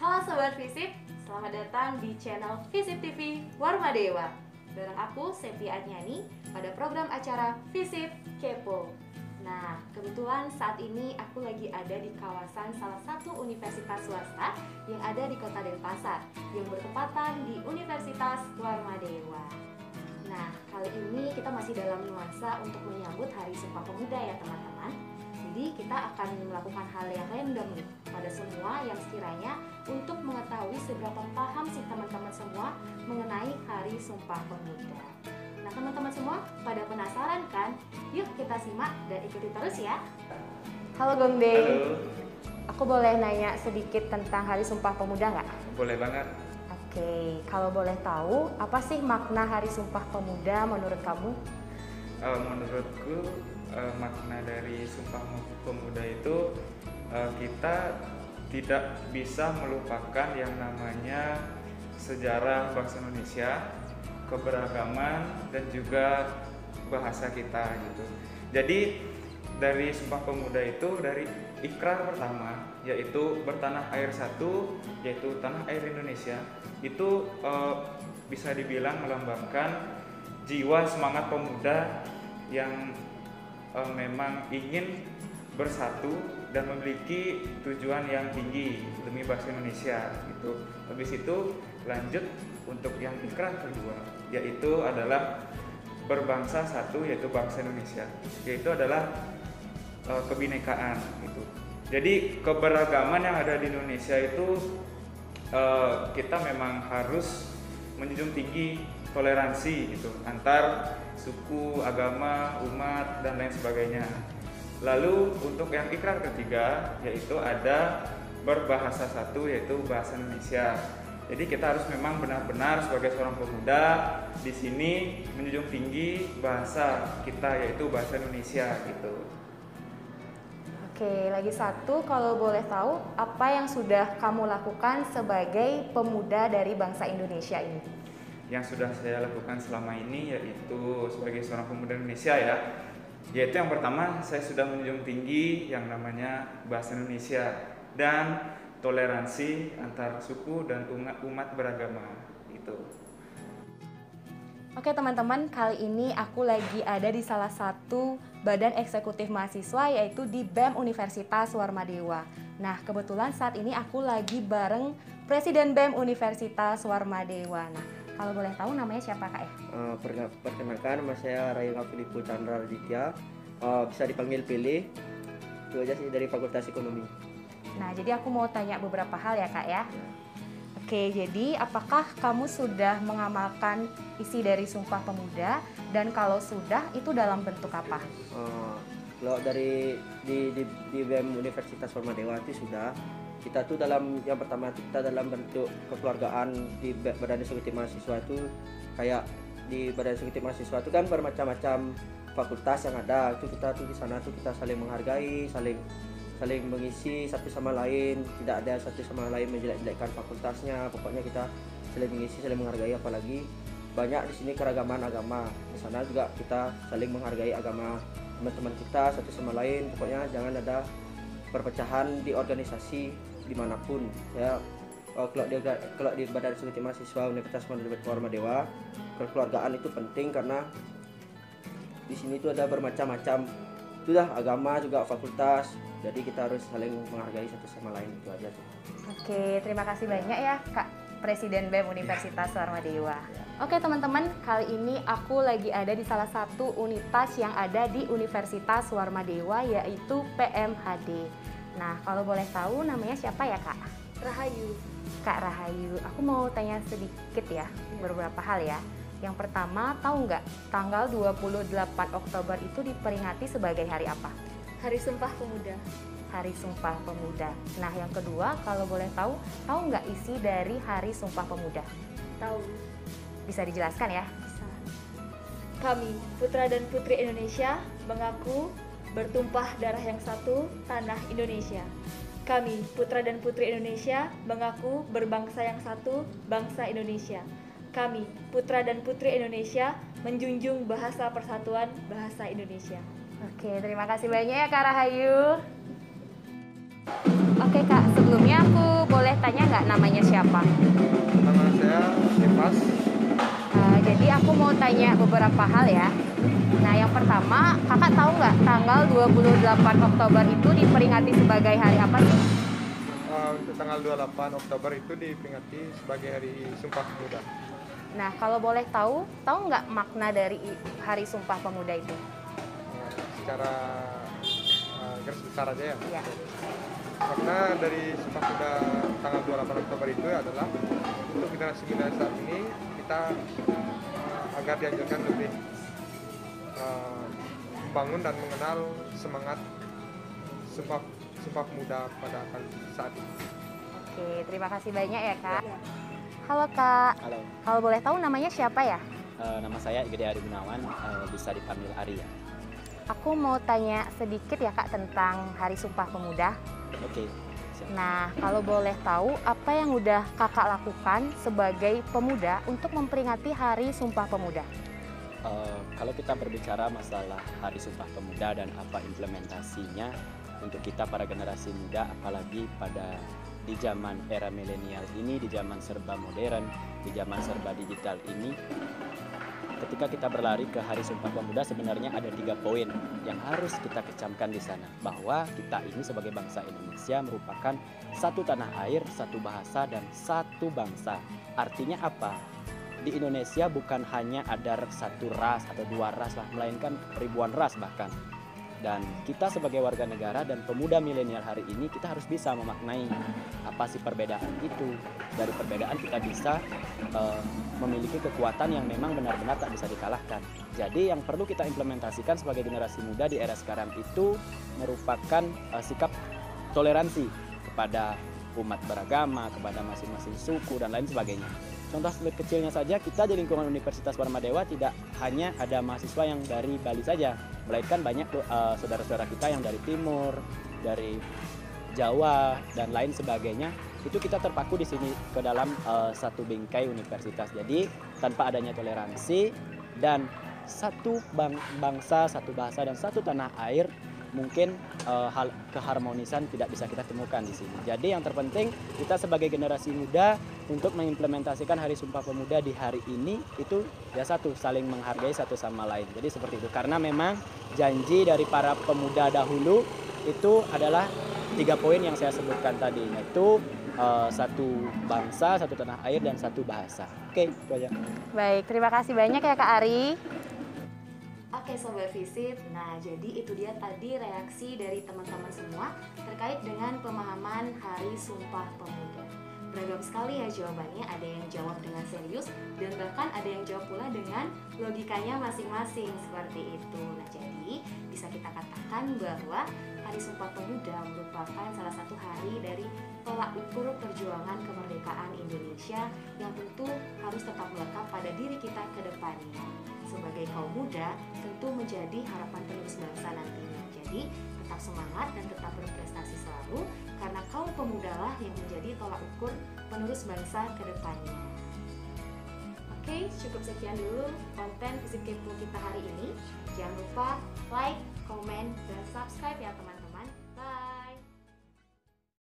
Halo Sobat Visip, selamat datang di channel Visip TV Warma Dewa. Bareng aku, Septi Adnyani, pada program acara Visip Kepo. Nah, kebetulan saat ini aku lagi ada di kawasan salah satu universitas swasta yang ada di kota Denpasar, yang bertepatan di Universitas Warma Dewa. Nah, kali ini kita masih dalam nuansa untuk menyambut Hari Sumpah Pemuda ya teman-teman. Jadi kita akan melakukan hal yang random nih pada semua yang sekiranya untuk mengetahui seberapa paham sih teman-teman semua mengenai Hari Sumpah Pemuda. Nah teman-teman semua pada penasaran kan? Yuk kita simak dan ikuti terus ya. Halo Gombe. Halo, Aku boleh nanya sedikit tentang Hari Sumpah Pemuda nggak? boleh banget. Oke, kalau boleh tahu apa sih makna Hari Sumpah Pemuda menurut kamu? Menurutku makna dari Sumpah Pemuda itu kita tidak bisa melupakan yang namanya sejarah bangsa Indonesia, keberagaman dan juga bahasa kita gitu. Jadi dari Sumpah Pemuda itu dari ikrar pertama yaitu bertanah air satu, yaitu tanah air Indonesia, itu bisa dibilang melambangkan jiwa semangat pemuda yang memang ingin bersatu dan memiliki tujuan yang tinggi demi bangsa Indonesia gitu. Habis itu lanjut untuk yang ikrar kedua yaitu adalah berbangsa satu, yaitu bangsa Indonesia, yaitu adalah kebinekaan gitu. Jadi keberagaman yang ada di Indonesia itu kita memang harus menjunjung tinggi toleransi gitu antar suku, agama, umat dan lain sebagainya. Lalu untuk yang ikrar ketiga yaitu ada berbahasa satu, yaitu bahasa Indonesia. Jadi kita harus memang benar-benar sebagai seorang pemuda di sini menjunjung tinggi bahasa kita, yaitu bahasa Indonesia gitu. Oke, lagi satu, kalau boleh tahu apa yang sudah kamu lakukan sebagai pemuda dari bangsa Indonesia ini? Yang sudah saya lakukan selama ini yaitu sebagai seorang pemuda Indonesia ya, yaitu yang pertama saya sudah menjunjung tinggi yang namanya bahasa Indonesia dan toleransi antar suku dan umat beragama gitu. Oke teman-teman, kali ini aku lagi ada di salah satu badan eksekutif mahasiswa yaitu di BEM Universitas Warma Dewa. Nah kebetulan saat ini aku lagi bareng Presiden BEM Universitas Warma Dewa. Nah kalau boleh tahu namanya siapa Kak ya? Perkenalkan, nama saya Rayunga Filipo Chandra Raditya, bisa dipanggil Pilih. Itu aja sih dari Fakultas Ekonomi. Nah jadi aku mau tanya beberapa hal ya Kak ya. Oke, jadi apakah kamu sudah mengamalkan isi dari Sumpah Pemuda, dan kalau sudah itu dalam bentuk apa? Kalau dari di BEM Universitas Warma Dewa itu sudah, kita tuh dalam yang pertama kita dalam bentuk kekeluargaan di Badan Eksekutif Mahasiswa itu, kayak di Badan Eksekutif Mahasiswa itu kan bermacam-macam fakultas yang ada, itu kita tuh di sana tuh kita saling menghargai, saling mengisi satu sama lain, tidak ada satu sama lain menjelek-jelekkan fakultasnya. Pokoknya kita saling mengisi, saling menghargai, apalagi banyak di sini keragaman agama. Di sana juga kita saling menghargai agama teman-teman kita satu sama lain. Pokoknya jangan ada perpecahan di organisasi dimanapun ya. Kalau di Badan Eksekutif Mahasiswa Universitas Warma Dewa, kekeluargaan itu penting karena di sini tuh ada bermacam-macam, sudah agama juga fakultas, jadi kita harus saling menghargai satu sama lain, itu aja sih. Oke, terima kasih banyak ya Kak Presiden BEM Universitas Warma Dewa. Oke teman-teman, kali ini aku lagi ada di salah satu unitas yang ada di Universitas Warma Dewa yaitu PMHD. Nah, kalau boleh tahu namanya siapa ya Kak? Rahayu. Kak Rahayu, aku mau tanya sedikit ya, beberapa hal ya. Yang pertama, tahu nggak tanggal 28 Oktober itu diperingati sebagai hari apa? Hari Sumpah Pemuda. Hari Sumpah Pemuda. Nah, yang kedua, kalau boleh tahu nggak isi dari Hari Sumpah Pemuda? Tahu. Bisa dijelaskan ya? Bisa. Kami, putra dan putri Indonesia, mengaku bertumpah darah yang satu, tanah Indonesia. Kami, putra dan putri Indonesia, mengaku berbangsa yang satu, bangsa Indonesia. Kami, putra dan putri Indonesia, menjunjung bahasa persatuan, bahasa Indonesia. Oke, terima kasih banyak ya Kak Rahayu. Oke Kak, sebelumnya aku boleh tanya nggak namanya siapa? Nama saya Dimas. Jadi aku mau tanya beberapa hal ya. Nah, yang pertama, kakak tahu nggak tanggal 28 Oktober itu diperingati sebagai hari apa sih? Untuk tanggal 28 Oktober itu diperingati sebagai Hari Sumpah Pemuda. Nah, kalau boleh tahu nggak makna dari Hari Sumpah Pemuda itu? Secara garis besar aja ya. Iya. Karena dari Sumpah Pemuda tanggal 28 Oktober itu adalah untuk generasi muda saat ini kita agar dianjurkan lebih bangun dan mengenal semangat Sumpah Pemuda pada saat ini. Oke, terima kasih banyak ya Kak. Halo Kak. Halo, Kalau boleh tahu namanya siapa ya? nama saya Igede Ari Gunawan, bisa dipanggil Ari ya. Aku mau tanya sedikit ya Kak tentang Hari Sumpah Pemuda. Oke, siap. Nah, kalau boleh tahu apa yang udah Kakak lakukan sebagai pemuda untuk memperingati Hari Sumpah Pemuda? Kalau kita berbicara masalah Hari Sumpah Pemuda dan apa implementasinya untuk kita para generasi muda, apalagi di zaman era milenial ini, di zaman serba modern, di zaman serba digital ini, ketika kita berlari ke Hari Sumpah Pemuda sebenarnya ada 3 poin yang harus kita kecamkan di sana, bahwa kita ini sebagai bangsa Indonesia merupakan satu tanah air, satu bahasa, dan satu bangsa. Artinya apa? Di Indonesia bukan hanya ada satu ras atau 2 ras lah, melainkan ribuan ras bahkan. Dan kita sebagai warga negara dan pemuda milenial hari ini, kita harus bisa memaknai apa sih perbedaan itu. Dari perbedaan kita bisa memiliki kekuatan yang memang benar-benar tak bisa dikalahkan. Jadi yang perlu kita implementasikan sebagai generasi muda di era sekarang itu merupakan sikap toleransi kepada umat beragama, kepada masing-masing suku dan lain sebagainya. Contoh kecilnya saja, kita di lingkungan Universitas Warmadewa tidak hanya ada mahasiswa yang dari Bali saja, melainkan banyak saudara-saudara kita yang dari timur, dari Jawa dan lain sebagainya. Itu kita terpaku di sini ke dalam satu bingkai universitas. Jadi tanpa adanya toleransi dan satu bangsa, satu bahasa dan satu tanah air, mungkin hal keharmonisan tidak bisa kita temukan di sini. Jadi yang terpenting kita sebagai generasi muda untuk mengimplementasikan Hari Sumpah Pemuda di hari ini itu ya satu, saling menghargai satu sama lain. Jadi seperti itu, karena memang janji dari para pemuda dahulu itu adalah 3 poin yang saya sebutkan tadi, yaitu satu bangsa, satu tanah air, dan satu bahasa. Oke, itu aja. Baik, terima kasih banyak ya Kak Ari. Oke Sobat Visip, nah jadi itu dia tadi reaksi dari teman-teman semua terkait dengan pemahaman Hari Sumpah Pemuda. Beragam sekali ya jawabannya, ada yang jawab dengan serius dan bahkan ada yang jawab pula dengan logikanya masing-masing seperti itu. Nah jadi bisa kita katakan bahwa Hari Sumpah Pemuda merupakan salah satu hari dari tolak ukur perjuangan kemerdekaan Indonesia yang tentu harus tetap melekat pada diri kita ke depannya. Sebagai kaum muda tentu menjadi harapan penerus bangsa nantinya. Jadi tetap semangat dan tetap berprestasi selalu, karena kaum pemuda lah yang menjadi tolak ukur penerus bangsa ke depannya. Oke, cukup sekian dulu konten Visip Kepo kita hari ini. Jangan lupa like, komen, dan subscribe ya teman-teman.